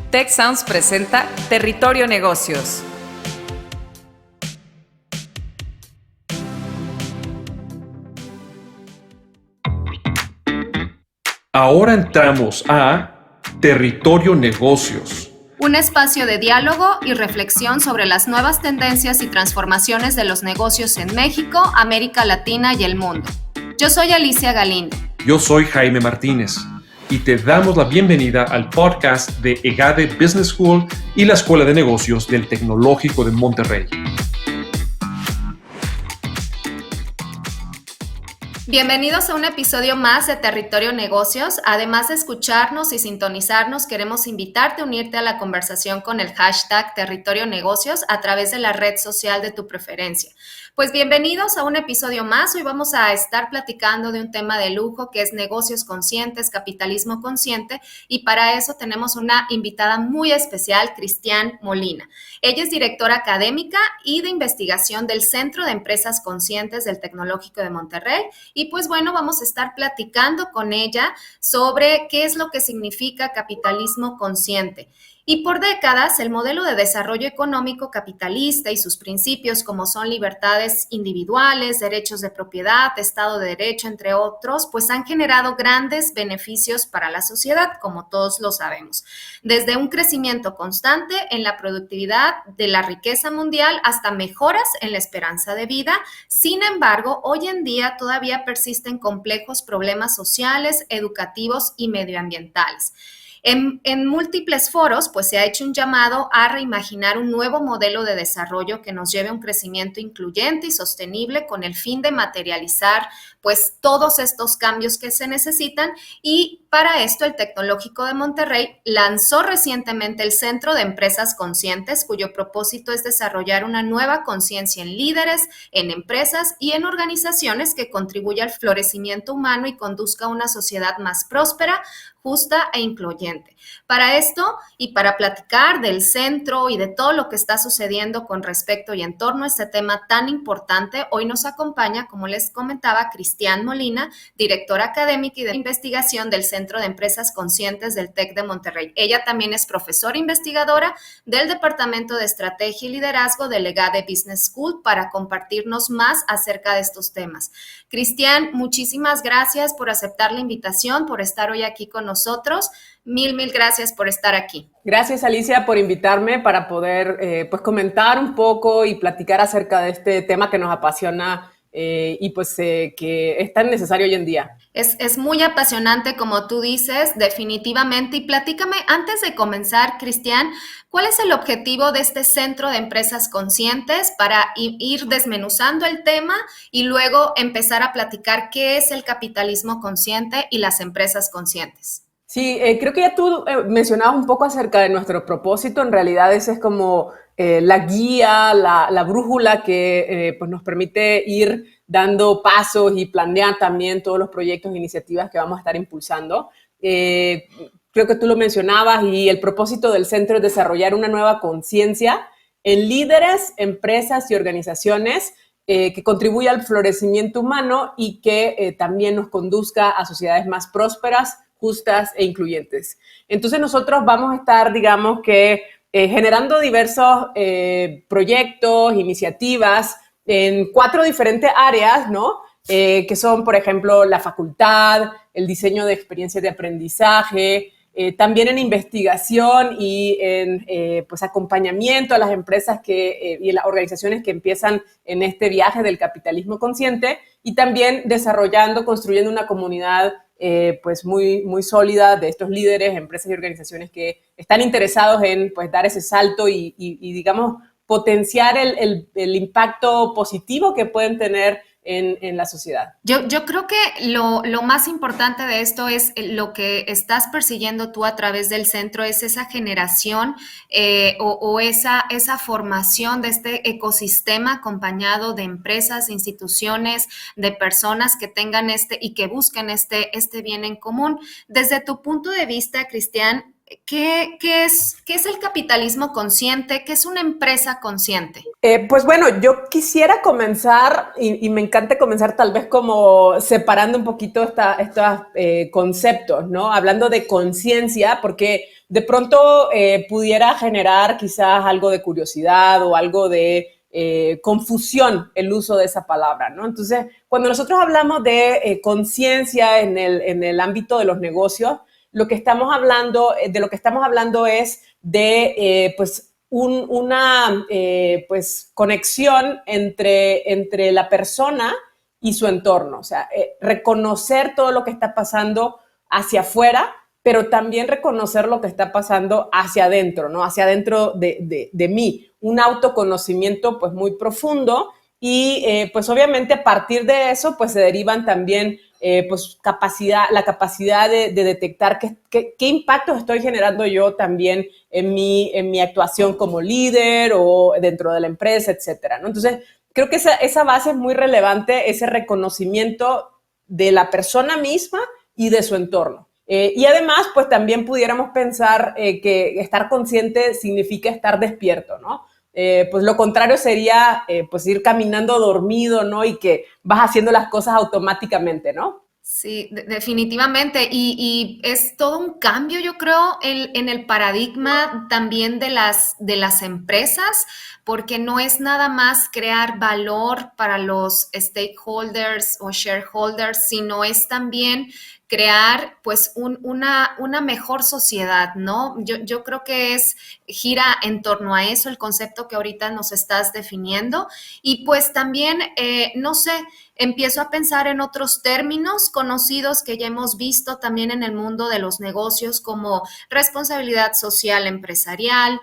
Tech Sounds presenta Territorio Negocios. Ahora entramos a Territorio Negocios. Un espacio de diálogo y reflexión sobre las nuevas tendencias y transformaciones de los negocios en México, América Latina y el mundo. Yo soy Alicia Galindo. Yo soy Jaime Martínez y te damos la bienvenida al podcast de EGADE Business School y la Escuela de Negocios del Tecnológico de Monterrey. Bienvenidos a un episodio más de Territorio Negocios. Además de escucharnos y sintonizarnos, queremos invitarte a unirte a la conversación con el hashtag Territorio Negocios a través de la red social de tu preferencia. Pues bienvenidos a un episodio más. Hoy vamos a estar platicando de un tema de lujo que es negocios conscientes, capitalismo consciente, y para eso tenemos una invitada muy especial, Cristian Molina. Ella es directora académica y de investigación del Centro de Empresas Conscientes del Tecnológico de Monterrey. Y pues bueno, vamos a estar platicando con ella sobre qué es lo que significa capitalismo consciente. Y por décadas, el modelo de desarrollo económico capitalista y sus principios, como son libertades individuales, derechos de propiedad, Estado de Derecho, entre otros, pues han generado grandes beneficios para la sociedad, como todos lo sabemos. Desde un crecimiento constante en la productividad de la riqueza mundial hasta mejoras en la esperanza de vida. Sin embargo, hoy en día todavía persisten complejos problemas sociales, educativos y medioambientales. En múltiples foros, pues se ha hecho un llamado a reimaginar un nuevo modelo de desarrollo que nos lleve a un crecimiento incluyente y sostenible con el fin de materializar, pues, todos estos cambios que se necesitan. Y para esto, el Tecnológico de Monterrey lanzó recientemente el Centro de Empresas Conscientes, cuyo propósito es desarrollar una nueva conciencia en líderes, en empresas y en organizaciones que contribuya al florecimiento humano y conduzca a una sociedad más próspera, justa e incluyente. Para esto y para platicar del centro y de todo lo que está sucediendo con respecto y en torno a este tema tan importante, hoy nos acompaña, como les comentaba, Cristian Molina, directora académica y de investigación del Centro de Empresas Conscientes del TEC de Monterrey. Ella también es profesora investigadora del Departamento de Estrategia y Liderazgo del EGADE Business School para compartirnos más acerca de estos temas. Cristian, muchísimas gracias por aceptar la invitación, por estar hoy aquí con nosotros. Mil gracias por estar aquí. Gracias, Alicia, por invitarme para poder pues comentar un poco y platicar acerca de este tema que nos apasiona y pues que es tan necesario hoy en día. Es muy apasionante, como tú dices, definitivamente. Y platícame, antes de comenzar, Cristian, ¿cuál es el objetivo de este Centro de Empresas Conscientes para ir desmenuzando el tema y luego empezar a platicar qué es el capitalismo consciente y las empresas conscientes? Sí, creo que ya tú mencionabas un poco acerca de nuestro propósito. En realidad ese es como la guía, la brújula que pues nos permite ir dando pasos y planear también todos los proyectos e iniciativas que vamos a estar impulsando. Creo que tú lo mencionabas y el propósito del centro es desarrollar una nueva conciencia en líderes, empresas y organizaciones que contribuya al florecimiento humano y que también nos conduzca a sociedades más prósperas, justas e incluyentes. Entonces nosotros vamos a estar, digamos que, generando diversos proyectos, iniciativas en 4 diferentes áreas, ¿no? Que son, por ejemplo, la facultad, el diseño de experiencias de aprendizaje, también en investigación y en pues acompañamiento a las empresas y las organizaciones que empiezan en este viaje del capitalismo consciente, y también desarrollando, construyendo una comunidad pues muy sólida de estos líderes, empresas y organizaciones que están interesados en pues dar ese salto y digamos potenciar el impacto positivo que pueden tener en la sociedad. Yo creo que lo más importante de esto es lo que estás persiguiendo tú a través del centro, es esa generación o esa formación de este ecosistema acompañado de empresas, instituciones, de personas que tengan y que busquen este bien en común. Desde tu punto de vista, Cristian, ¿qué es el capitalismo consciente? ¿Qué es una empresa consciente? Pues bueno, yo quisiera comenzar, y me encanta comenzar tal vez como separando un poquito estos conceptos, ¿no? Hablando de conciencia, porque de pronto pudiera generar quizás algo de curiosidad o algo de confusión el uso de esa palabra, ¿no? Entonces, cuando nosotros hablamos de conciencia en el ámbito de los negocios, de lo que estamos hablando es de, pues, una pues, conexión entre la persona y su entorno. O sea, reconocer todo lo que está pasando hacia afuera, pero también reconocer lo que está pasando hacia adentro, ¿no? Hacia adentro de mí. Un autoconocimiento pues muy profundo y pues obviamente a partir de eso pues se derivan también pues la capacidad de detectar qué impactos estoy generando yo también en mi actuación como líder o dentro de la empresa, etcétera, ¿no? Entonces, creo que esa base es muy relevante, ese reconocimiento de la persona misma y de su entorno. Y además, pues también pudiéramos pensar que estar consciente significa estar despierto, ¿no? Pues lo contrario sería pues ir caminando dormido, ¿no? Y que vas haciendo las cosas automáticamente, ¿no? Sí, definitivamente. Y es todo un cambio, yo creo, en el paradigma también de las empresas, porque no es nada más crear valor para los stakeholders o shareholders, sino es también crear pues una mejor sociedad, ¿no? Yo creo que gira en torno a eso el concepto que ahorita nos estás definiendo. Y pues también, no sé, empiezo a pensar en otros términos conocidos que ya hemos visto también en el mundo de los negocios, como responsabilidad social empresarial,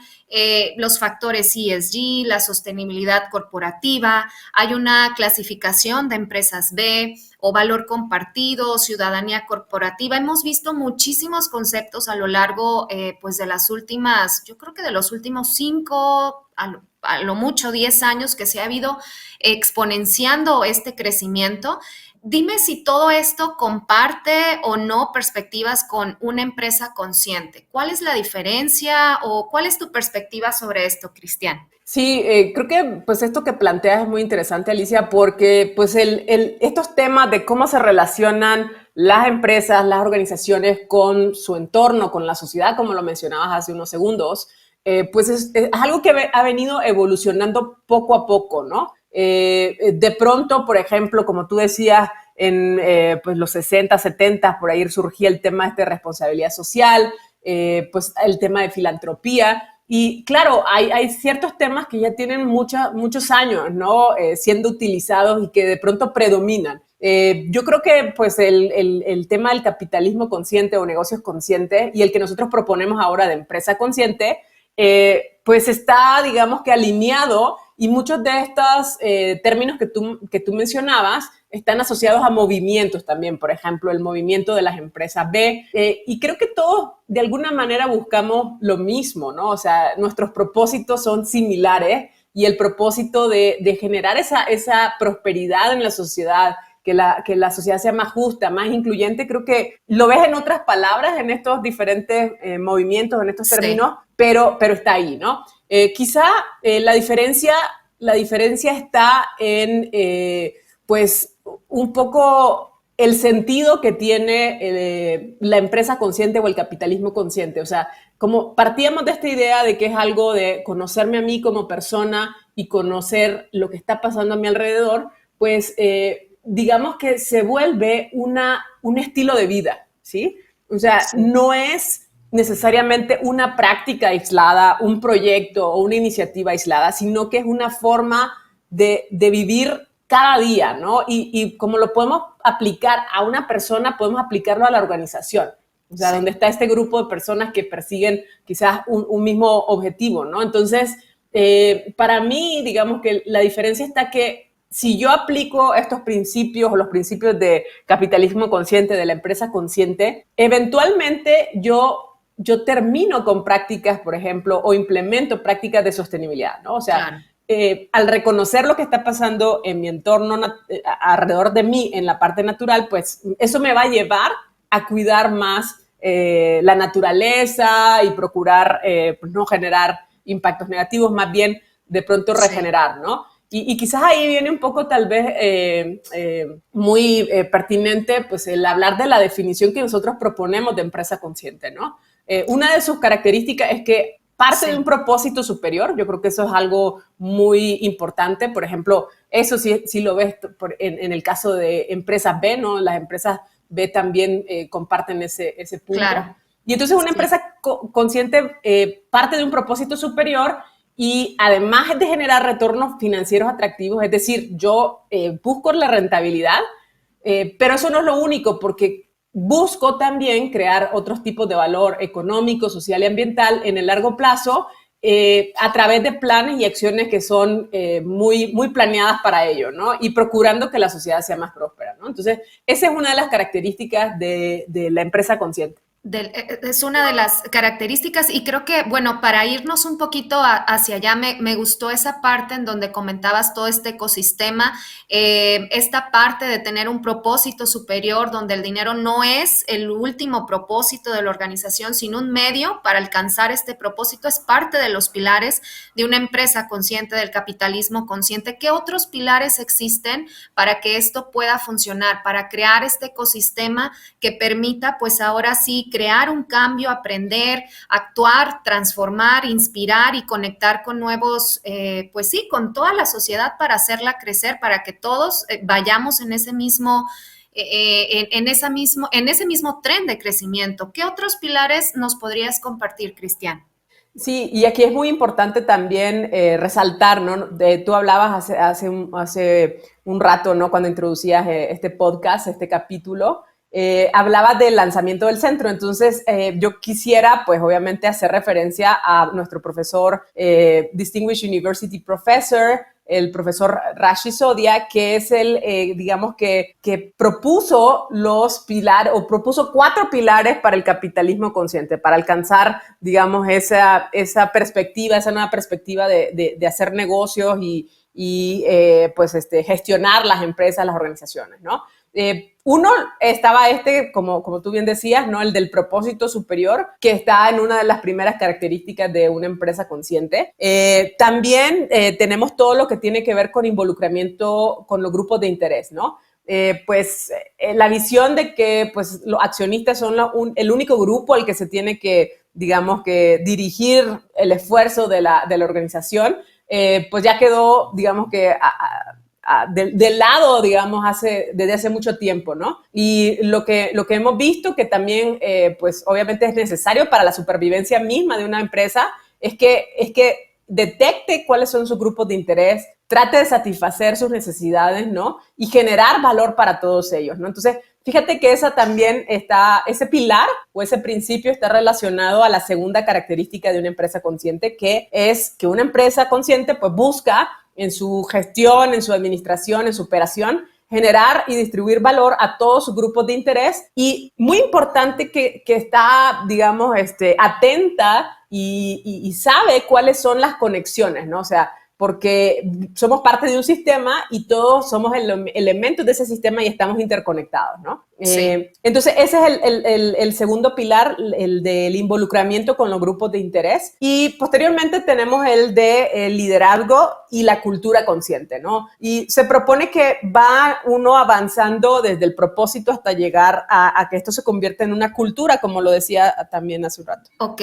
los factores ESG, la sostenibilidad corporativa. Hay una clasificación de empresas B o valor compartido, ciudadanía corporativa. Hemos visto muchísimos conceptos a lo largo pues de las últimas, yo creo que de los últimos 5 a lo mucho 10 años que se ha ido exponenciando este crecimiento. Dime si todo esto comparte o no perspectivas con una empresa consciente. ¿Cuál es la diferencia o cuál es tu perspectiva sobre esto, Cristian? Sí, creo que pues esto que planteas es muy interesante, Alicia, porque pues estos temas de cómo se relacionan las empresas, las organizaciones con su entorno, con la sociedad, como lo mencionabas hace unos segundos, pues es algo que ha venido evolucionando poco a poco, ¿no? De pronto, por ejemplo, como tú decías, en pues los 60, 70, por ahí surgía el tema de responsabilidad social, pues el tema de filantropía. Y claro, hay ciertos temas que ya tienen muchos años, ¿no? Siendo utilizados y que de pronto predominan. Yo creo que pues el tema del capitalismo consciente o negocios conscientes y el que nosotros proponemos ahora de empresa consciente, pues está, digamos que alineado y muchos de estos términos que tú mencionabas están asociados a movimientos también, por ejemplo, el movimiento de las empresas B, y creo que todos de alguna manera buscamos lo mismo, ¿no? O sea, nuestros propósitos son similares y el propósito de generar esa prosperidad en la sociedad, que la sociedad sea más justa, más incluyente, creo que lo ves en otras palabras, en estos diferentes movimientos, en estos términos, pero está ahí, ¿no? Quizá la diferencia está en, pues, un poco el sentido que tiene la empresa consciente o el capitalismo consciente. O sea, como partíamos de esta idea de que es algo de conocerme a mí como persona y conocer lo que está pasando a mi alrededor, pues digamos que se vuelve un estilo de vida, ¿sí? O sea, sí. No es necesariamente una práctica aislada, un proyecto o una iniciativa aislada, sino que es una forma de vivir cada día, ¿no? Y como lo podemos aplicar a una persona, podemos aplicarlo a la organización. O sea, sí. Donde está este grupo de personas que persiguen quizás un mismo objetivo, ¿no? Entonces, para mí, digamos que la diferencia está que si yo aplico estos principios o los principios de capitalismo consciente, de la empresa consciente, eventualmente yo termino con prácticas, por ejemplo, o implemento prácticas de sostenibilidad, ¿no? O sea, claro. Al reconocer lo que está pasando en mi entorno, alrededor de mí, en la parte natural, pues eso me va a llevar a cuidar más la naturaleza y procurar pues no generar impactos negativos, más bien de pronto regenerar, ¿no? Y quizás ahí viene un poco tal vez muy pertinente pues el hablar de la definición que nosotros proponemos de empresa consciente, ¿no? Una de sus características es que parte de un propósito superior. Yo creo que eso es algo muy importante. Por ejemplo, eso sí lo ves en el caso de empresas B, ¿no? Las empresas B también comparten ese punto. Claro. Y entonces una empresa consciente parte de un propósito superior y además de generar retornos financieros atractivos, es decir, yo busco la rentabilidad, pero eso no es lo único, porque busco también crear otros tipos de valor económico, social y ambiental en el largo plazo a través de planes y acciones que son muy planeadas para ello, ¿no? Y procurando que la sociedad sea más próspera, ¿no? Entonces, esa es una de las características de la empresa consciente. Es una de las características y creo que, bueno, para irnos un poquito hacia allá, me gustó esa parte en donde comentabas todo este ecosistema, esta parte de tener un propósito superior donde el dinero no es el último propósito de la organización, sino un medio para alcanzar este propósito, es parte de los pilares de una empresa consciente, del capitalismo consciente. ¿Qué otros pilares existen para que esto pueda funcionar, para crear este ecosistema que permita, pues ahora sí, crear un cambio, aprender, actuar, transformar, inspirar y conectar con nuevos, pues sí, con toda la sociedad para hacerla crecer, para que todos vayamos en ese mismo, en ese mismo tren de crecimiento? ¿Qué otros pilares nos podrías compartir, Cristian? Sí, y aquí es muy importante también resaltar, ¿no? Tú hablabas hace un rato, ¿no? Cuando introducías este podcast, este capítulo, hablabas del lanzamiento del centro. Entonces, yo quisiera, pues, obviamente, hacer referencia a nuestro profesor, Distinguished University Professor, el profesor Rashi Sodia, que es digamos que propuso los pilares, o propuso 4 pilares para el capitalismo consciente, para alcanzar, digamos, esa perspectiva, esa nueva perspectiva de hacer negocios y pues, gestionar las empresas, las organizaciones, ¿no? Uno estaba como tú bien decías, ¿no? El del propósito superior, que está en una de las primeras características de una empresa consciente. También tenemos todo lo que tiene que ver con involucramiento con los grupos de interés, ¿no? La visión de que pues, los accionistas son el único grupo al que se tiene que, digamos, que dirigir el esfuerzo de la organización, pues ya quedó, digamos que del lado, digamos, desde hace mucho tiempo, ¿no? Y lo que hemos visto que también, pues obviamente es necesario para la supervivencia misma de una empresa, es que detecte cuáles son sus grupos de interés, trate de satisfacer sus necesidades, ¿no? Y generar valor para todos ellos, ¿no? Entonces, fíjate que ese pilar o ese principio está relacionado a la segunda característica de una empresa consciente, que es que una empresa consciente pues busca en su gestión, en su administración, en su operación, generar y distribuir valor a todos sus grupos de interés. Y muy importante que está, digamos, atenta y sabe cuáles son las conexiones, ¿no? O sea, porque somos parte de un sistema y todos somos elementos de ese sistema y estamos interconectados, ¿no? Sí. Entonces, ese es el segundo pilar, el del involucramiento con los grupos de interés. Y posteriormente tenemos el de liderazgo y la cultura consciente, ¿no? Y se propone que va uno avanzando desde el propósito hasta llegar a que esto se convierta en una cultura, como lo decía también hace un rato. Ok,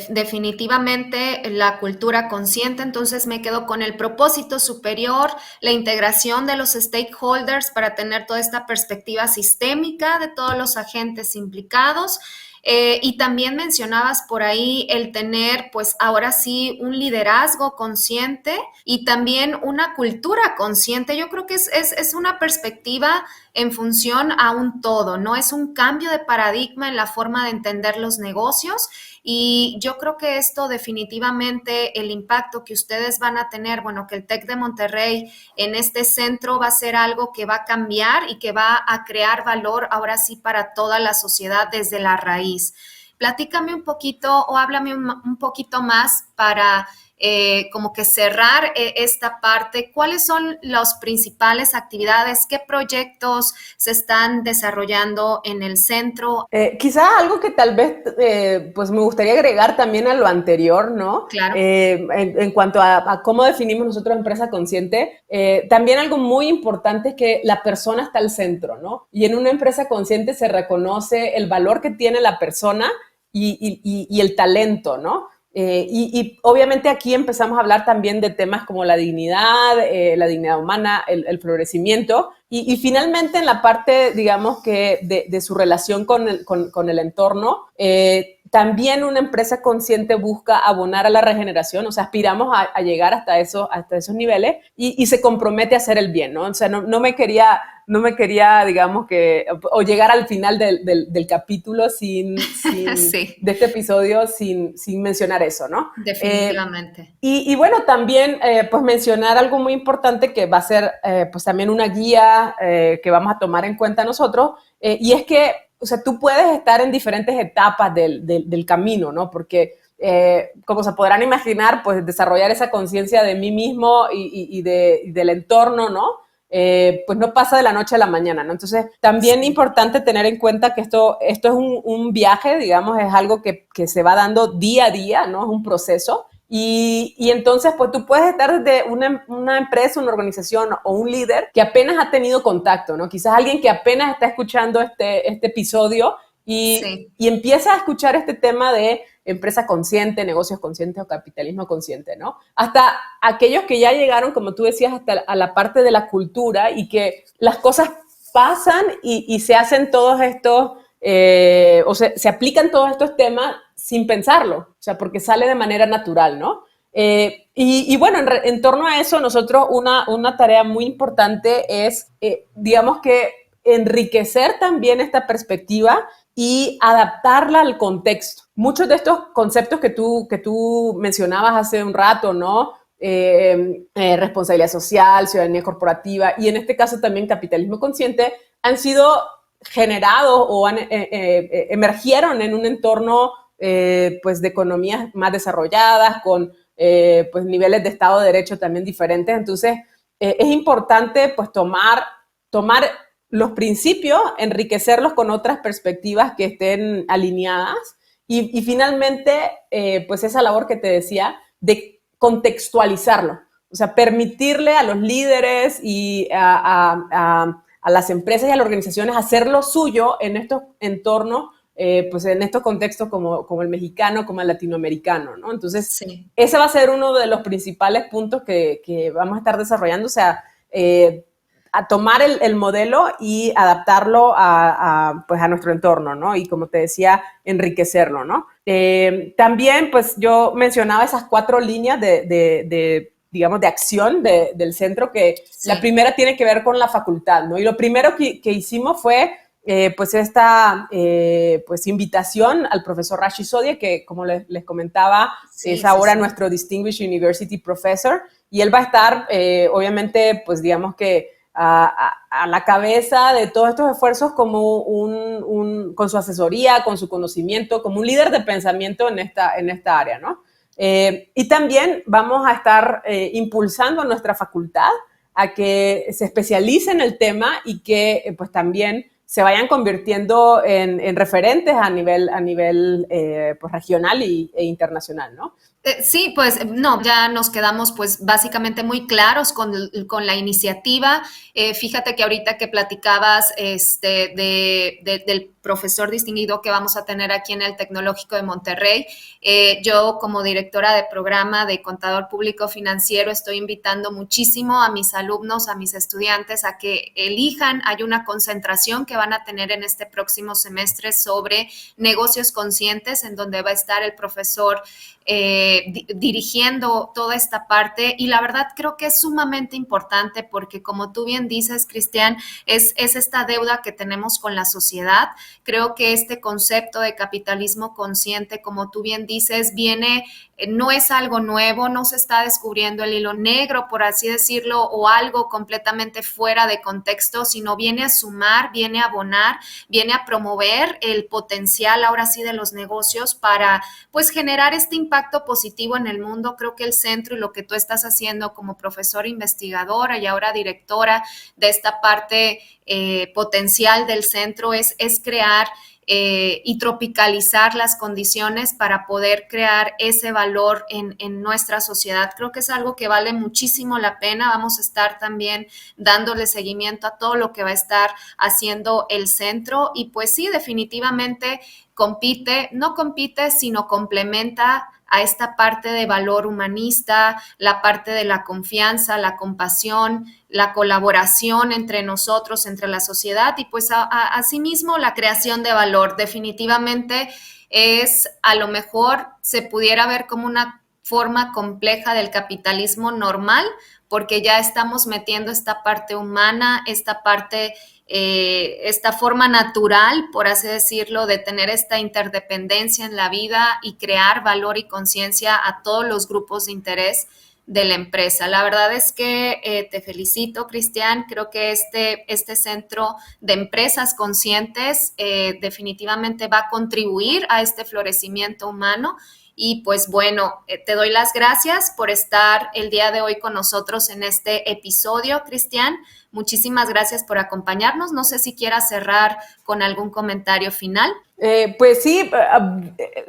definitivamente la cultura consciente, entonces me quedo con el propósito superior, la integración de los stakeholders para tener toda esta perspectiva sistémica de todos los agentes implicados. Y también mencionabas por ahí el tener, pues ahora sí, un liderazgo consciente y también una cultura consciente. Yo creo que es una perspectiva en función a un todo, ¿no? Es un cambio de paradigma en la forma de entender los negocios y yo creo que esto definitivamente, el impacto que ustedes van a tener, bueno, que el TEC de Monterrey en este centro va a ser algo que va a cambiar y que va a crear valor ahora sí para toda la sociedad desde la raíz. Platícame un poquito o háblame un poquito más para como que cerrar esta parte, ¿cuáles son las principales actividades? ¿Qué proyectos se están desarrollando en el centro? Quizá algo que tal vez pues me gustaría agregar también a lo anterior, ¿no? Claro. En cuanto a cómo definimos nosotros empresa consciente, también algo muy importante es que la persona está al centro, ¿no? Y en una empresa consciente se reconoce el valor que tiene la persona y el talento, ¿no? Y obviamente aquí empezamos a hablar también de temas como la dignidad humana, el florecimiento y finalmente en la parte, digamos que de su relación con el entorno, también una empresa consciente busca abonar a la regeneración, o sea, aspiramos a llegar hasta esos niveles y se compromete a hacer el bien, ¿no? O sea, no me quería, digamos que, o llegar al final del capítulo sí. De este episodio sin mencionar eso, ¿no? Definitivamente. Y bueno, también pues mencionar algo muy importante que va a ser pues también una guía que vamos a tomar en cuenta nosotros, y es que, o sea, tú puedes estar en diferentes etapas del camino, ¿no? Porque como se podrán imaginar, pues desarrollar esa conciencia de mí mismo y del entorno, ¿no? Pues no pasa de la noche a la mañana, ¿no? Entonces, también es importante tener en cuenta que esto es un viaje, digamos, es algo que se va dando día a día, ¿no? Es un proceso. Y entonces, pues tú puedes estar desde una empresa, una organización o un líder que apenas ha tenido contacto, ¿no? Quizás alguien que apenas está escuchando este episodio y empieza a escuchar este tema de empresa consciente, negocios conscientes o capitalismo consciente, ¿no? Hasta aquellos que ya llegaron, como tú decías, hasta a la parte de la cultura y que las cosas pasan y se hacen todos estos, o se aplican todos estos temas sin pensarlo, o sea, porque sale de manera natural, ¿no? Y bueno, en torno a eso, nosotros una tarea muy importante es, digamos que, enriquecer también esta perspectiva y adaptarla al contexto. Muchos de estos conceptos que tú mencionabas hace un rato, ¿no? Responsabilidad social, ciudadanía corporativa y en este caso también capitalismo consciente, han sido generados o emergieron en un entorno pues de economías más desarrolladas, con pues niveles de Estado de Derecho también diferentes. Entonces, es importante pues tomar los principios, enriquecerlos con otras perspectivas que estén alineadas y finalmente, pues esa labor que te decía de contextualizarlo, o sea, permitirle a los líderes y a las empresas y a las organizaciones hacer lo suyo en estos entornos, pues en estos contextos como el mexicano, como el latinoamericano, ¿no? Entonces, ese va a ser uno de los principales puntos que vamos a estar desarrollando, o sea, a tomar el modelo y adaptarlo pues a nuestro entorno, ¿no? Y como te decía, enriquecerlo, ¿no? También, pues yo mencionaba esas 4 líneas digamos, de acción del centro, que la primera tiene que ver con la facultad, ¿no? Y lo primero que hicimos fue pues esta pues invitación al profesor Rashi Sodhia, que como les comentaba, es ahora nuestro Distinguished University Professor, y él va a estar, obviamente, pues digamos que a la cabeza de todos estos esfuerzos como con su asesoría, con su conocimiento, como un líder de pensamiento en esta área, ¿no? Y también vamos a estar impulsando a nuestra facultad a que se especialice en el tema y que pues también se vayan convirtiendo en referentes a nivel pues regional e internacional, ¿no? Sí, pues no, ya nos quedamos pues básicamente muy claros con la iniciativa. Fíjate que ahorita que platicabas del profesor distinguido que vamos a tener aquí en el Tecnológico de Monterrey, yo como directora de programa de Contador Público Financiero estoy invitando muchísimo a mis alumnos, a mis estudiantes a que elijan. Hay una concentración que van a tener en este próximo semestre sobre negocios conscientes, en donde va a estar el profesor dirigiendo toda esta parte, y la verdad creo que es sumamente importante porque, como tú bien dices, Cristian, es esta deuda que tenemos con la sociedad. Creo que este concepto de capitalismo consciente, como tú bien dices, no es algo nuevo, no se está descubriendo el hilo negro, por así decirlo, o algo completamente fuera de contexto, sino viene a sumar, viene a abonar, viene a promover el potencial ahora sí de los negocios para pues generar este impacto positivo positivo en el mundo. Creo que el centro y lo que tú estás haciendo como profesora investigadora y ahora directora de esta parte potencial del centro es crear y tropicalizar las condiciones para poder crear ese valor en nuestra sociedad. Creo que es algo que vale muchísimo la pena. Vamos a estar también dándole seguimiento a todo lo que va a estar haciendo el centro y pues sí, definitivamente no compite, sino complementa a esta parte de valor humanista, la parte de la confianza, la compasión, la colaboración entre nosotros, entre la sociedad y pues asimismo la creación de valor. Definitivamente a lo mejor se pudiera ver como una forma compleja del capitalismo normal, porque ya estamos metiendo esta parte humana, esta forma natural, por así decirlo, de tener esta interdependencia en la vida y crear valor y conciencia a todos los grupos de interés de la empresa. La verdad es que te felicito, Cristian. Creo que este centro de empresas conscientes definitivamente va a contribuir a este florecimiento humano. Y pues bueno, te doy las gracias por estar el día de hoy con nosotros en este episodio, Cristian. Muchísimas gracias por acompañarnos. No sé si quieras cerrar con algún comentario final. Pues sí,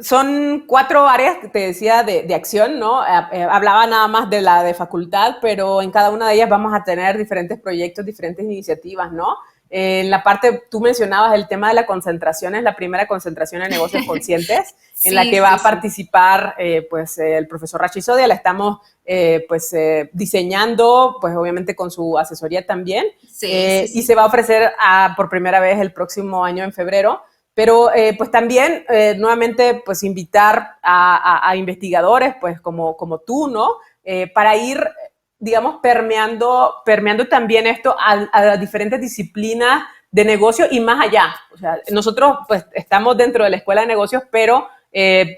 son 4 áreas que te decía de acción, ¿no? Hablaba nada más de la de facultad, pero en cada una de ellas vamos a tener diferentes proyectos, diferentes iniciativas, ¿no? En la parte, tú mencionabas el tema de la concentración, es la primera concentración de negocios conscientes, sí, en la que va a participar pues el profesor Rachid Sodhi. La estamos diseñando, pues obviamente con su asesoría también, sí. Y se va a ofrecer por primera vez el próximo año en febrero. Pero pues también nuevamente pues invitar a investigadores pues como tú, ¿no? Para ir, digamos, permeando también esto a diferentes disciplinas de negocio y más allá. O sea, nosotros pues estamos dentro de la Escuela de Negocios, pero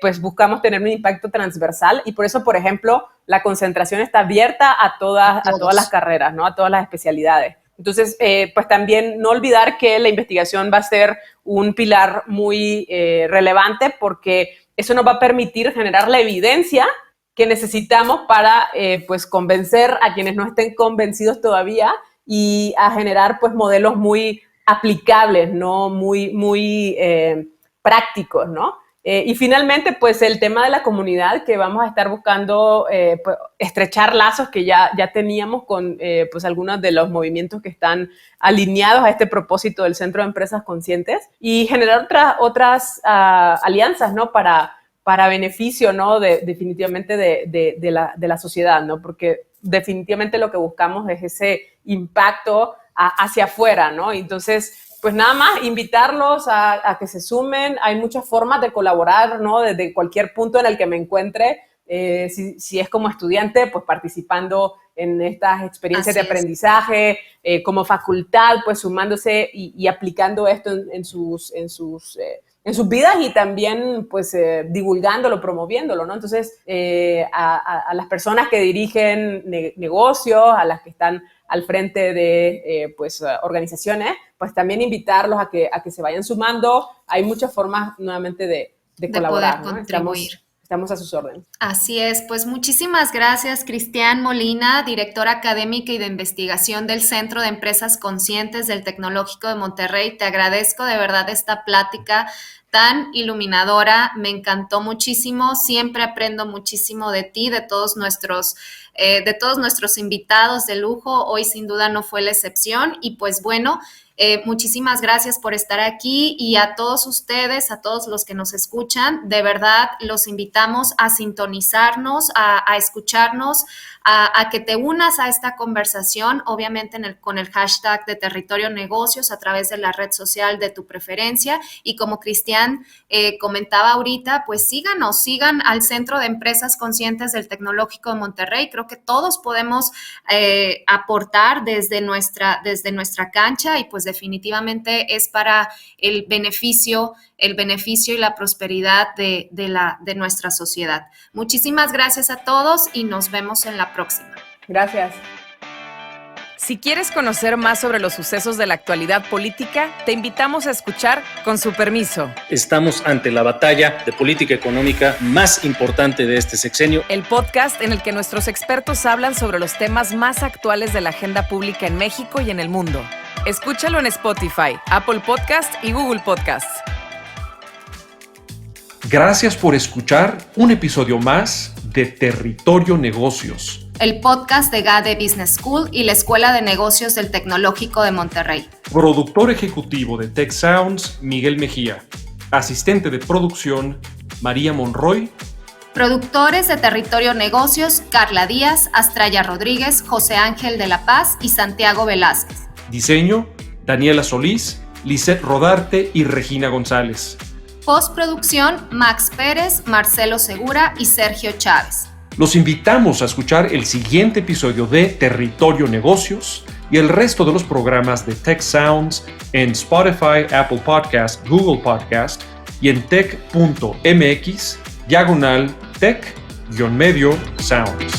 pues buscamos tener un impacto transversal y por eso, por ejemplo, la concentración está abierta a todas las carreras, ¿no? A todas las especialidades. Entonces, pues también no olvidar que la investigación va a ser un pilar muy relevante porque eso nos va a permitir generar la evidencia que necesitamos para pues convencer a quienes no estén convencidos todavía y a generar pues modelos muy aplicables, ¿no? Muy prácticos, ¿no? Y finalmente, pues el tema de la comunidad, que vamos a estar buscando pues, estrechar lazos que ya teníamos con pues algunos de los movimientos que están alineados a este propósito del Centro de Empresas Conscientes y generar otras alianzas, ¿no? Para beneficio, ¿no? Definitivamente de la sociedad, ¿no? Porque definitivamente lo que buscamos es ese impacto hacia afuera, ¿no? Entonces, pues nada más invitarlos a que se sumen. Hay muchas formas de colaborar, ¿no? Desde cualquier punto en el que me encuentre, si es como estudiante, pues participando en estas experiencias de aprendizaje, como facultad, pues sumándose y aplicando esto en sus vidas y también pues divulgándolo, promoviéndolo, ¿no? Entonces, a las personas que dirigen negocios, a las que están al frente de pues organizaciones, pues también invitarlos a que se vayan sumando. Hay muchas formas nuevamente de colaborar, poder ¿no? contribuir. Estamos a sus órdenes. Así es, pues muchísimas gracias, Cristian Molina, directora académica y de investigación del Centro de Empresas Conscientes del Tecnológico de Monterrey. Te agradezco de verdad esta plática tan iluminadora, me encantó muchísimo, siempre aprendo muchísimo de ti, de todos nuestros invitados de lujo, hoy sin duda no fue la excepción y pues bueno, muchísimas gracias por estar aquí y a todos ustedes, a todos los que nos escuchan, de verdad los invitamos a sintonizarnos, a escucharnos, a que te unas a esta conversación, obviamente con el hashtag de Territorio Negocios a través de la red social de tu preferencia y como Cristian comentaba ahorita, pues sigan al Centro de Empresas Conscientes del Tecnológico de Monterrey. Creo que todos podemos aportar desde nuestra cancha y pues definitivamente es para el beneficio y la prosperidad de nuestra sociedad. Muchísimas gracias a todos y nos vemos en la próxima. Gracias. Si quieres conocer más sobre los sucesos de la actualidad política, te invitamos a escuchar Con su permiso. Estamos ante la batalla de política económica más importante de este sexenio. El podcast en el que nuestros expertos hablan sobre los temas más actuales de la agenda pública en México y en el mundo. Escúchalo en Spotify, Apple Podcast y Google Podcasts. Gracias por escuchar un episodio más de Territorio Negocios. El podcast de EGADE Business School y la Escuela de Negocios del Tecnológico de Monterrey. Productor ejecutivo de Tech Sounds, Miguel Mejía. Asistente de producción, María Monroy. Productores de Territorio Negocios, Carla Díaz, Astraya Rodríguez, José Ángel de la Paz y Santiago Velázquez. Diseño, Daniela Solís, Lisette Rodarte y Regina González. Postproducción, Max Pérez, Marcelo Segura y Sergio Chávez. Los invitamos a escuchar el siguiente episodio de Territorio Negocios y el resto de los programas de Tech Sounds en Spotify, Apple Podcast, Google Podcast y en tech.mx/tech-sounds.